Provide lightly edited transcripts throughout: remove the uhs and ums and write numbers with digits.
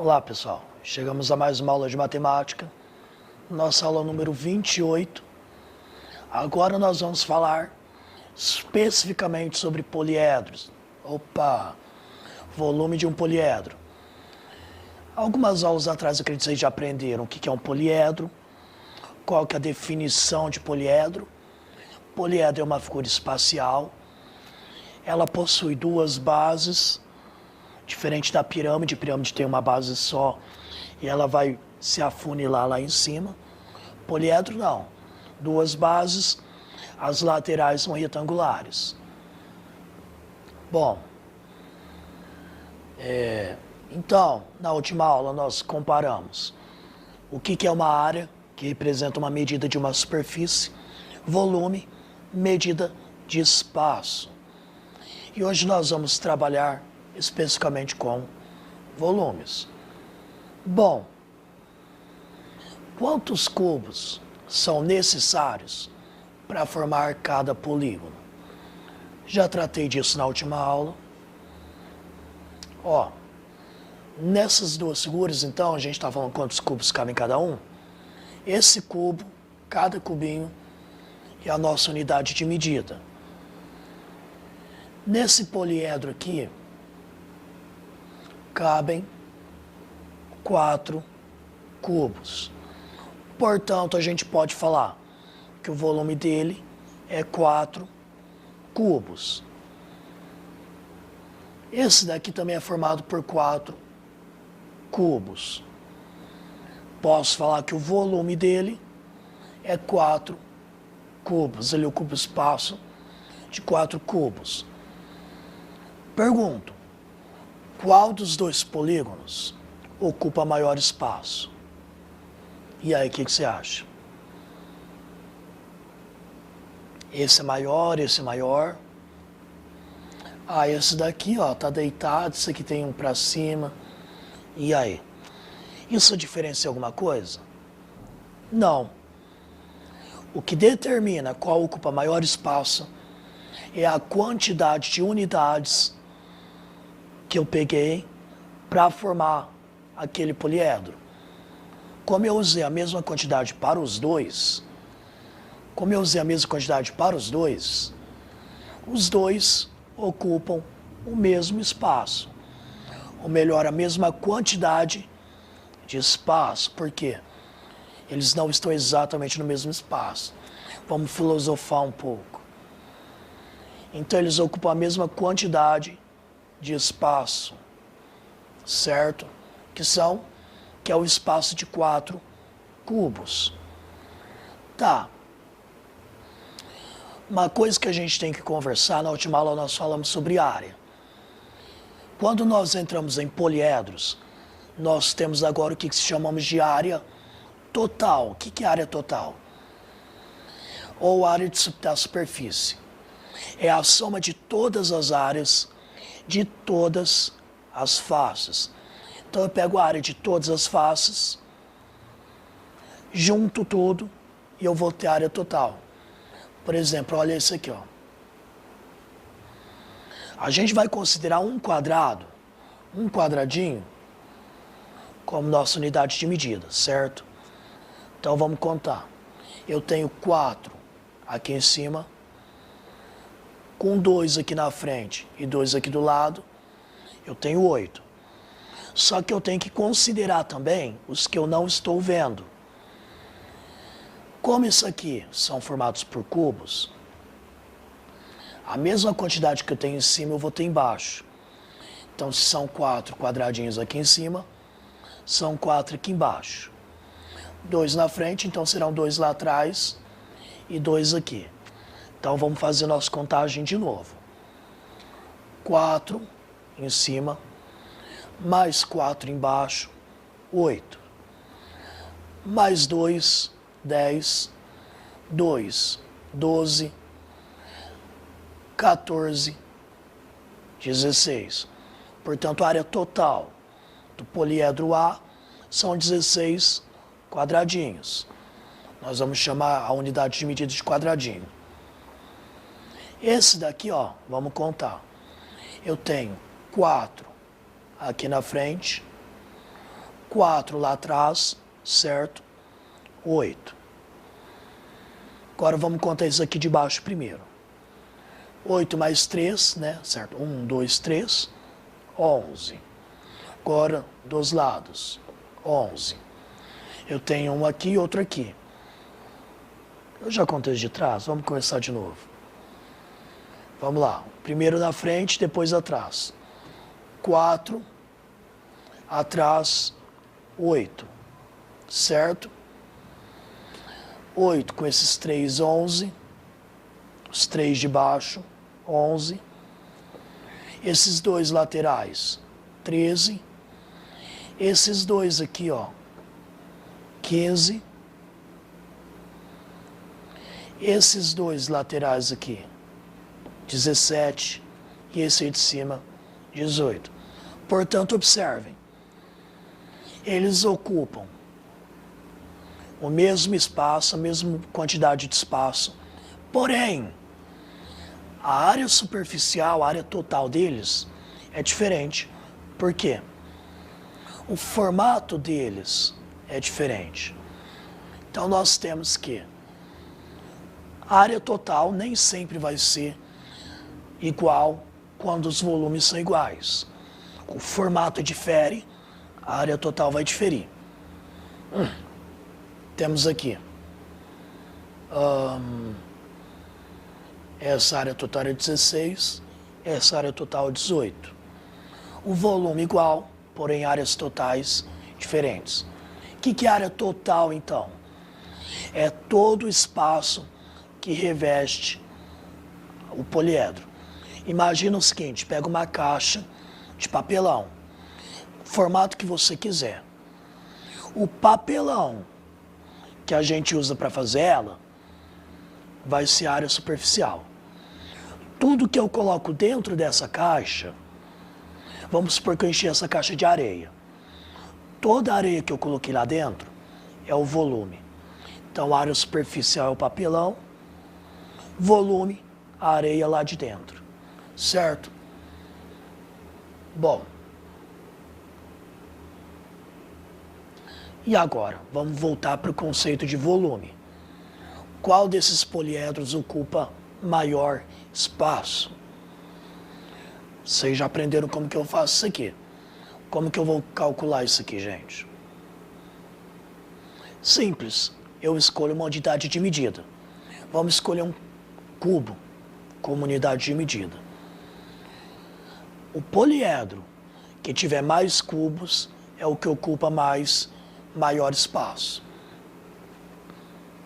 Olá, pessoal. Chegamos a mais uma aula de matemática, nossa aula número 28. Agora nós vamos falar especificamente sobre poliedros. Volume de um poliedro. Algumas aulas atrás eu acredito que vocês já aprenderam o que é um poliedro, qual que é a definição de poliedro. Poliedro é uma figura espacial, ela possui duas bases, diferente da pirâmide. A pirâmide tem uma base só e ela vai se afunilar lá em cima. Poliedro não, duas bases, as laterais são retangulares. Bom, então, na última aula nós comparamos o que é uma área, que representa uma medida de uma superfície, volume, medida de espaço. E hoje nós vamos trabalhar especificamente com volumes. Bom, quantos cubos são necessários para formar cada polígono? Já tratei disso na última aula. Nessas duas figuras, então, a gente está falando quantos cubos cabem em cada um. Esse cubo, cada cubinho, é a nossa unidade de medida. Nesse poliedro aqui, cabem 4 cubos. Portanto, a gente pode falar que o volume dele é 4 cubos. Esse daqui também é formado por 4 cubos. Posso falar que o volume dele é 4 cubos. Ele ocupa o espaço de 4 cubos. Pergunto, qual dos dois polígonos ocupa maior espaço? E aí, o que você acha? Esse é maior, esse é maior. Esse daqui, tá deitado, esse aqui tem um para cima. E aí? Isso diferencia alguma coisa? Não. O que determina qual ocupa maior espaço é a quantidade de unidades que eu peguei para formar aquele poliedro. Como eu usei a mesma quantidade para os dois, os dois ocupam o mesmo espaço. Ou melhor, a mesma quantidade de espaço. Por quê? Eles não estão exatamente no mesmo espaço. Vamos filosofar um pouco. Então, eles ocupam a mesma quantidade de espaço, certo? Que é o espaço de 4 cubos. Tá. Uma coisa que a gente tem que conversar, na última aula nós falamos sobre área. Quando nós entramos em poliedros, nós temos agora o que chamamos de área total. O que é área total? Ou área da superfície. É a soma de todas as áreas de todas as faces. Então eu pego a área de todas as faces, junto tudo e eu vou ter a área total. Por exemplo, olha isso aqui, A gente vai considerar um quadradinho, como nossa unidade de medida, certo? Então vamos contar. Eu tenho 4 aqui em cima, com 2 aqui na frente e 2 aqui do lado, eu tenho 8. Só que eu tenho que considerar também os que eu não estou vendo. Como isso aqui são formados por cubos, a mesma quantidade que eu tenho em cima eu vou ter embaixo. Então, se são 4 quadradinhos aqui em cima, são 4 aqui embaixo. 2 na frente, então serão 2 lá atrás e 2 aqui. Então, vamos fazer nossa contagem de novo. 4 em cima, mais 4 embaixo, 8. Mais 2, 10. 2, 12. 14, 16. Portanto, a área total do poliedro A são 16 quadradinhos. Nós vamos chamar a unidade de medida de quadradinho. Esse daqui, vamos contar. Eu tenho 4 aqui na frente, 4 lá atrás, certo? 8. Agora vamos contar isso aqui de baixo primeiro. 8 mais 3, né? Certo? 1, 2, 3, 11. Agora, dos lados, 11. Eu tenho um aqui e outro aqui. Eu já contei de trás, vamos começar de novo. Vamos lá. Primeiro na frente, depois atrás. 4, atrás, 8. Certo? 8 com esses 3, 11. Os 3 de baixo, 11. Esses dois laterais, 13. Esses dois aqui, ó, 15. Esses dois laterais aqui, 17. E esse aí de cima, 18. Portanto, observem. Eles ocupam o mesmo espaço, a mesma quantidade de espaço. Porém, a área superficial, a área total deles é diferente. Por quê? O formato deles é diferente. Então nós temos que a área total nem sempre vai ser igual quando os volumes são iguais. O formato difere, a área total vai diferir. Temos aqui essa área total é 16, essa área total é 18. O volume igual, porém áreas totais diferentes. O que é área total, então? É todo o espaço que reveste o poliedro. Imagina o seguinte, pega uma caixa de papelão, formato que você quiser. O papelão que a gente usa para fazer ela vai ser área superficial. Tudo que eu coloco dentro dessa caixa, vamos supor que eu enchi essa caixa de areia. Toda a areia que eu coloquei lá dentro é o volume. Então, a área superficial é o papelão, volume, a areia lá de dentro. Certo? Bom. E agora, vamos voltar para o conceito de volume. Qual desses poliedros ocupa maior espaço? Vocês já aprenderam como que eu faço isso aqui. Como que eu vou calcular isso aqui, gente? Simples. Eu escolho uma unidade de medida. Vamos escolher um cubo como unidade de medida. O poliedro que tiver mais cubos é o que ocupa maior espaço.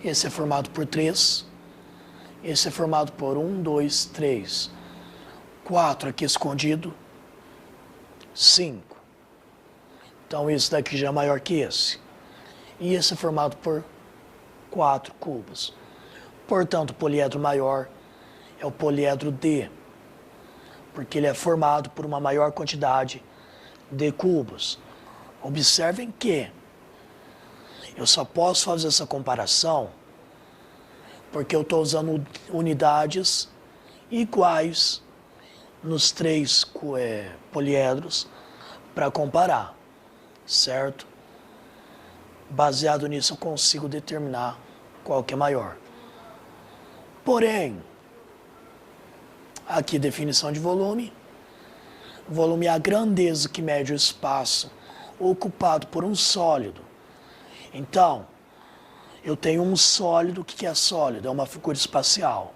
Esse é formado por 3. Esse é formado por 1, 2, 3. 4 aqui escondido. 5. Então esse daqui já é maior que esse. E esse é formado por 4 cubos. Portanto, o poliedro maior é o poliedro D, porque ele é formado por uma maior quantidade de cubos. Observem que eu só posso fazer essa comparação porque eu estou usando unidades iguais nos 3 poliedros para comparar, certo? Baseado nisso eu consigo determinar qual que é maior. Porém, aqui definição de volume. Volume é a grandeza que mede o espaço ocupado por um sólido. Então, eu tenho um sólido. O que é sólido? É uma figura espacial.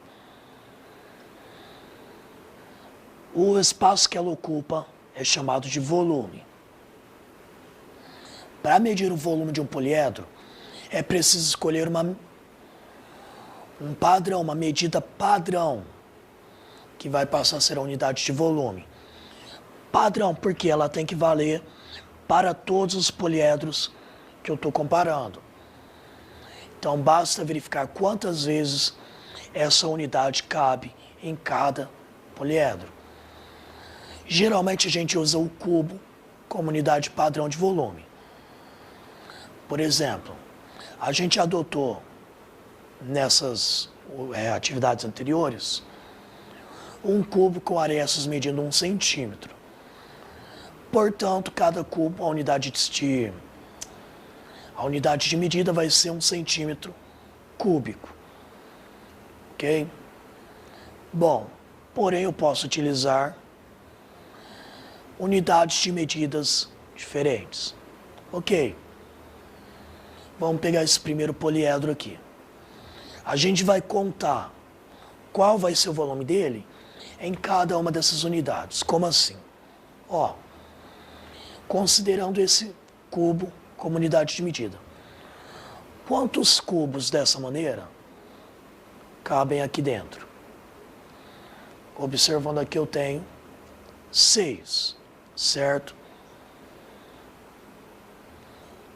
O espaço que ela ocupa é chamado de volume. Para medir o volume de um poliedro, é preciso escolher um padrão, uma medida padrão, que vai passar a ser a unidade de volume. Padrão, porque ela tem que valer para todos os poliedros que eu estou comparando. Então, basta verificar quantas vezes essa unidade cabe em cada poliedro. Geralmente, a gente usa o cubo como unidade padrão de volume. Por exemplo, a gente adotou nessas atividades anteriores um cubo com arestas medindo 1 centímetro. Portanto, cada cubo, a unidade de A unidade de medida vai ser 1 centímetro cúbico. Ok? Bom, porém eu posso utilizar unidades de medidas diferentes. Ok. Vamos pegar esse primeiro poliedro aqui. A gente vai contar qual vai ser o volume dele em cada uma dessas unidades. Como assim? Ó, considerando esse cubo como unidade de medida. Quantos cubos dessa maneira cabem aqui dentro? Observando aqui eu tenho 6, certo?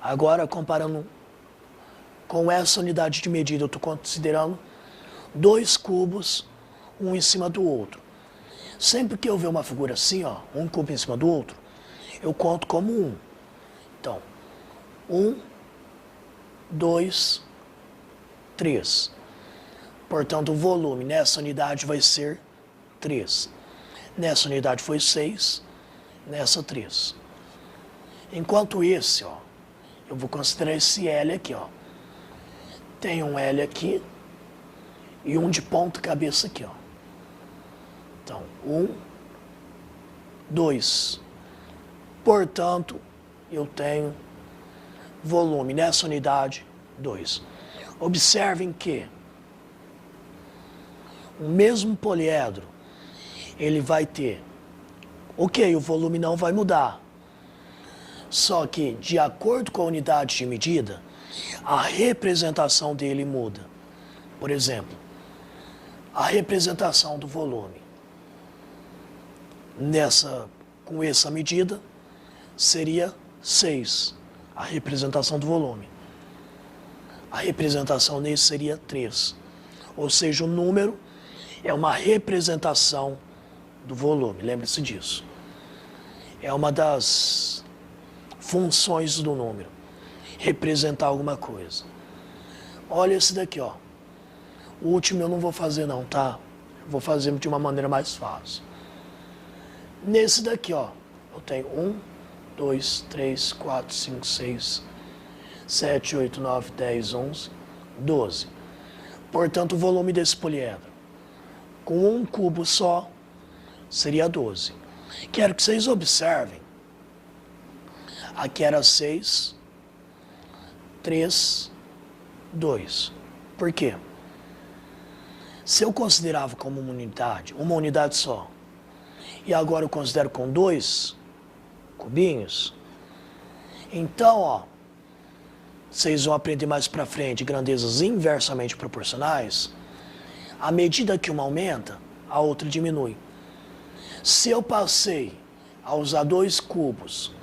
Agora, comparando com essa unidade de medida, eu estou considerando 2 cubos, um em cima do outro. Sempre que eu ver uma figura assim, ó, um cubo em cima do outro, eu conto como 1. Então, 1, 2, 3. Portanto, o volume nessa unidade vai ser 3. Nessa unidade foi 6, nessa 3. Enquanto esse, ó, eu vou considerar esse L aqui, ó. Tem um L aqui e um de ponta cabeça aqui, ó. Então, 1, 2. Portanto, eu tenho volume nessa unidade 2. Observem que o mesmo poliedro, ele vai ter, ok, o volume não vai mudar, só que de acordo com a unidade de medida, a representação dele muda. Por exemplo, a representação do volume com essa medida seria 6, a representação do volume. A representação nesse seria 3. Ou seja, o número é uma representação do volume, lembre-se disso. É uma das funções do número, representar alguma coisa. Olha esse daqui, ó. O último eu não vou fazer não, tá? Vou fazer de uma maneira mais fácil. Nesse daqui, ó, eu tenho 1, 2, 3, 4, 5, 6, 7, 8, 9, 10, 11, 12. Portanto, o volume desse poliedro, com um cubo só, seria 12. Quero que vocês observem. Aqui era 6, 3, 2. Por quê? Se eu considerava como uma unidade só, e agora eu considero com 2 cubinhos, então, ó, vocês vão aprender mais pra frente grandezas inversamente proporcionais. À medida que uma aumenta, a outra diminui. Se eu passei a usar 2 cubos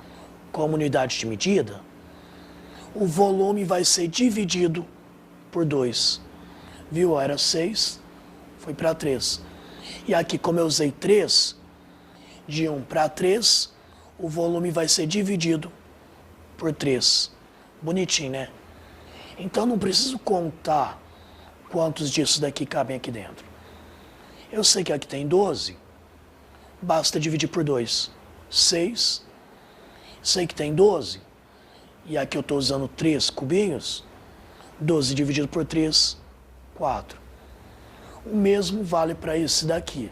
como unidade de medida, o volume vai ser dividido por 2. Viu? Era 6, foi para 3. E aqui, como eu usei 3, de 1 para 3, o volume vai ser dividido por 3. Bonitinho, né? Então não preciso contar quantos disso daqui cabem aqui dentro. Eu sei que aqui tem 12, basta dividir por 2. 6, sei que tem 12, e aqui eu estou usando 3 cubinhos, 12 dividido por 3, 4. O mesmo vale para esse daqui,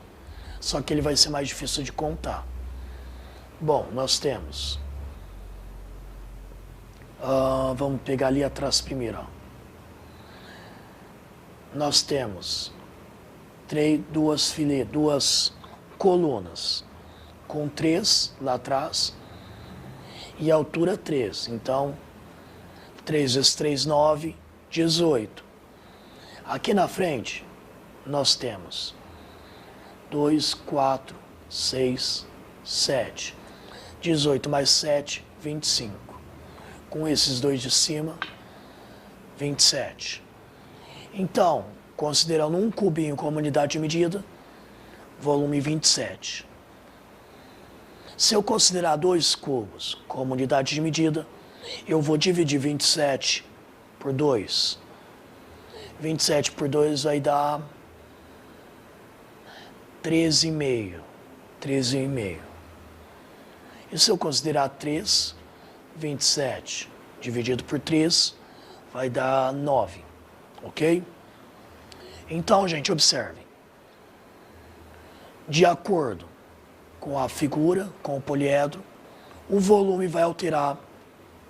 só que ele vai ser mais difícil de contar. Bom, nós temos... vamos pegar ali atrás primeiro. Ó. Nós temos duas colunas com 3 lá atrás e a altura 3. Então, 3 vezes 3, 9, 18. Aqui na frente, nós temos 2, 4, 6, 7. 18 mais 7, 25. Com esses dois de cima, 27. Então, considerando um cubinho como unidade de medida, volume 27. Se eu considerar 2 cubos como unidade de medida, eu vou dividir 27 por 2. 27 por 2 vai dar 13,5. 13,5. E se eu considerar 3, 27 dividido por 3 vai dar 9, ok? Então, gente, observem. De acordo com a figura, com o poliedro, o volume vai alterar?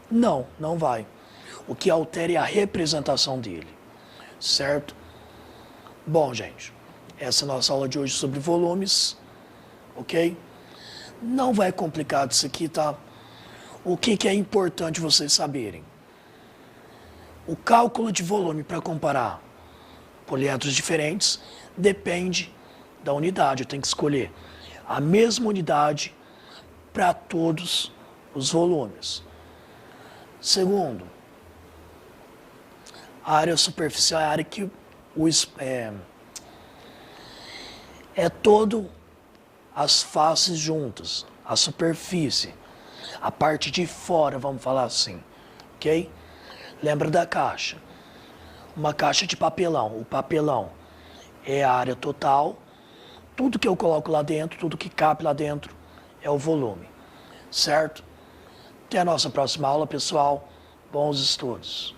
Não, não vai. O que altera é a representação dele, certo? Bom, gente, essa é a nossa aula de hoje sobre volumes, ok? Não vai complicar isso aqui, tá? O que é importante vocês saberem? O cálculo de volume para comparar poliedros diferentes depende da unidade. Eu tenho que escolher a mesma unidade para todos os volumes. Segundo, a área superficial é a área que é todo as faces juntas, a superfície, a parte de fora, vamos falar assim, ok? Lembra da caixa? Uma caixa de papelão. O papelão é a área total. Tudo que eu coloco lá dentro, tudo que cabe lá dentro é o volume, certo? Até a nossa próxima aula, pessoal. Bons estudos.